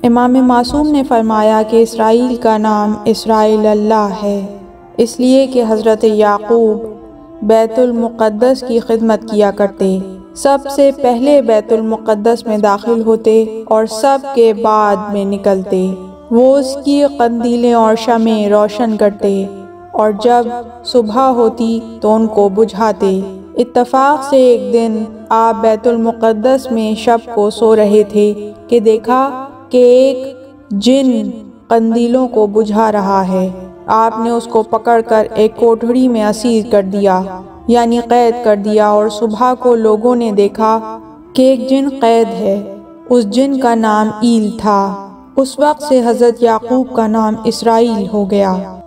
इमाम मासूम ने फरमाया कि इसराइल का नाम इसराइल अल्लाह है, इसलिए कि हज़रत याक़ूब बैतुल मुक़द्दस की खिदमत किया करते, सबसे पहले बैतुल मुक़द्दस में दाखिल होते और सब के बाद में निकलते। वो उसकी कंदीलें और शमें रोशन करते और जब सुबह होती तो उनको बुझाते। इत्तफाक से एक दिन आप बैतुल मुक़द्दस में शब को सो रहे थे कि देखा कि एक जिन कंदीलों को बुझा रहा है। आपने उसको पकड़कर एक कोठड़ी में असीर कर दिया, यानी कैद कर दिया, और सुबह को लोगों ने देखा कि एक जिन कैद है। उस जिन का नाम ईल था। उस वक्त से हज़रत याक़ूब का नाम इसराइल हो गया।